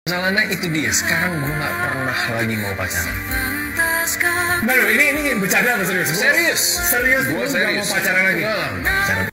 Masalahnya itu dia, sekarang gue gak pernah lagi mau pacaran. Baru ini bercanda atau serius? Serius? Serius, Gue gak serius. mau pacaran lagi?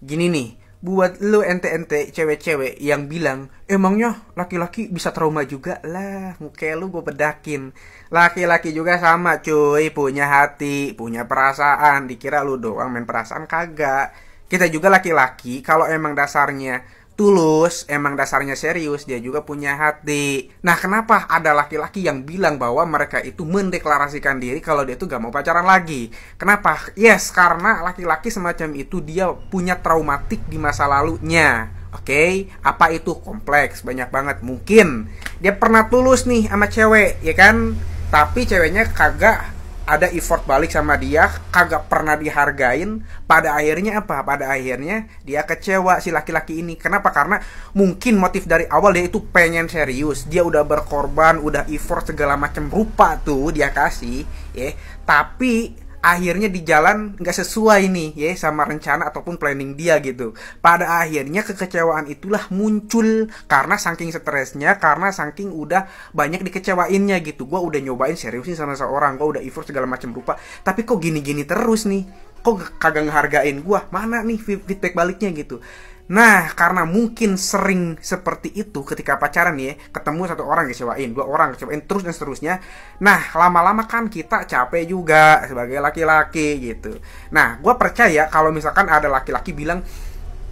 Gini nih, buat lu ente-ente cewek-cewek yang bilang, emangnya laki-laki bisa trauma juga? Lah, muka lu gue bedakin. Laki-laki juga sama cuy, punya hati, punya perasaan. Dikira lu doang main perasaan, kagak. Kita juga laki-laki, kalau emang dasarnya tulus, emang dasarnya serius, dia juga punya hati. Nah, kenapa ada laki-laki yang bilang bahwa mereka itu mendeklarasikan diri kalau dia itu gak mau pacaran lagi? Kenapa? Yes, karena laki-laki semacam itu dia punya traumatik di masa lalunya. Oke, apa itu? Kompleks, banyak banget. Mungkin dia pernah tulus nih sama cewek, ya kan? Tapi ceweknya kagak ada effort balik sama dia, kagak pernah dihargain. Pada akhirnya apa? Pada akhirnya dia kecewa si laki-laki ini. Kenapa? Karena mungkin motif dari awal dia itu pengen serius. Dia udah berkorban, udah effort segala macam rupa tuh dia kasih, ya. Tapi akhirnya di jalan nggak sesuai nih ya sama rencana ataupun planning dia gitu. Pada akhirnya kekecewaan itulah muncul karena saking stresnya, karena saking udah banyak dikecewainnya gitu. Gue udah nyobain seriusin sama seorang, gue udah effort segala macam rupa, tapi kok gini-gini terus nih, kok kagak ngehargain gue, mana nih feedback baliknya gitu. Nah, karena mungkin sering seperti itu ketika pacaran ya, ketemu satu orang kecewain, dua orang kecewain, terus dan seterusnya. Nah, lama-lama kan kita capek juga sebagai laki-laki gitu. Nah, gue percaya kalau misalkan ada laki-laki bilang,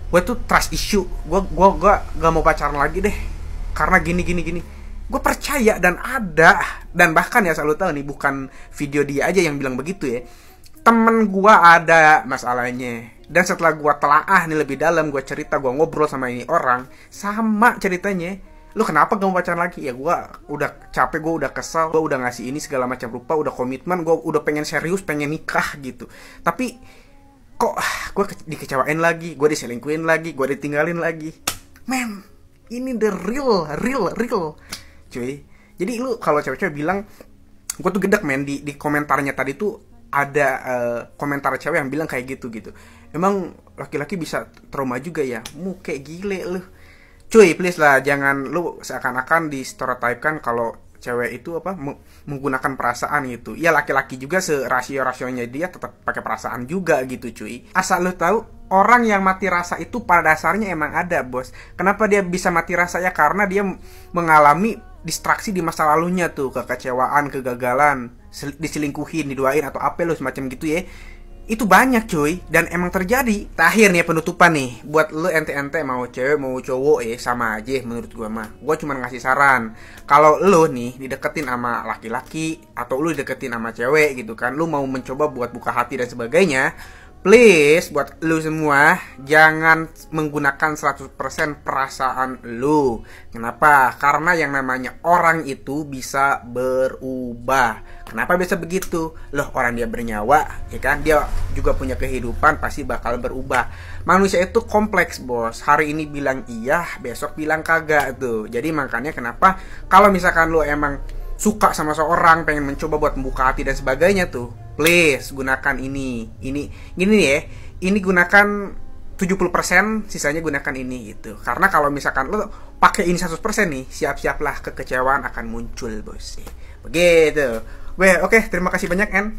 gue tuh trust issue, gue gak mau pacaran lagi deh, karena gini. Gue percaya dan ada, dan bahkan ya selalu tahu nih, bukan video dia aja yang bilang begitu ya. Temen gue ada masalahnya. Dan setelah gue telaah nih lebih dalam, gue cerita, gue ngobrol sama ini orang, sama ceritanya. Lu kenapa gak mau pacaran lagi? Ya gue udah capek, gue udah kesel, gue udah ngasih ini segala macam rupa, udah komitmen, gue udah pengen serius, pengen nikah gitu. Tapi kok gue dikecewain lagi, gue diselingkuhin lagi, gue ditinggalin lagi. Man, ini the real cuy. Jadi lu kalau cewek-cewek bilang, gue tuh gedek men di komentarnya tadi tuh ada komentar cewek yang bilang kayak gitu. Emang laki-laki bisa trauma juga ya? Kayak gile lu. Cuy, please lah, jangan lu seakan-akan di stereotype-kan kalau cewek itu menggunakan perasaan gitu. Ya laki-laki juga serasio-rasionya dia tetap pakai perasaan juga gitu cuy. Asal lu tahu, orang yang mati rasa itu pada dasarnya emang ada, bos. Kenapa dia bisa mati rasa? Ya karena dia mengalami distraksi di masa lalunya tuh, kekecewaan, kegagalan, diselingkuhin, diduain atau apa lo semacam gitu ya. Itu banyak cuy, dan emang terjadi. Terakhir nih penutupan nih, buat lo ente-ente mau cewek mau cowok sama aja menurut gua mah. Gua cuma ngasih saran, kalau lo nih dideketin sama laki-laki atau lo dideketin sama cewek gitu kan, lo mau mencoba buat buka hati dan sebagainya, please buat lu semua jangan menggunakan 100% perasaan lu. Kenapa? Karena yang namanya orang itu bisa berubah. Kenapa bisa begitu? Loh, orang dia bernyawa, ya kan? Dia juga punya kehidupan, pasti bakal berubah. Manusia itu kompleks, bos. Hari ini bilang iya, besok bilang kagak tuh. Jadi makanya kenapa kalau misalkan lu emang suka sama seorang, pengen mencoba buat membuka hati dan sebagainya tuh, please gunakan ini gini ya, ini gunakan 70%, sisanya gunakan ini gitu. Karena kalau misalkan lo pakai ini 100% nih, siap-siaplah kekecewaan akan muncul, bos. Begitu. Oke, terima kasih banyak and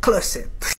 close it.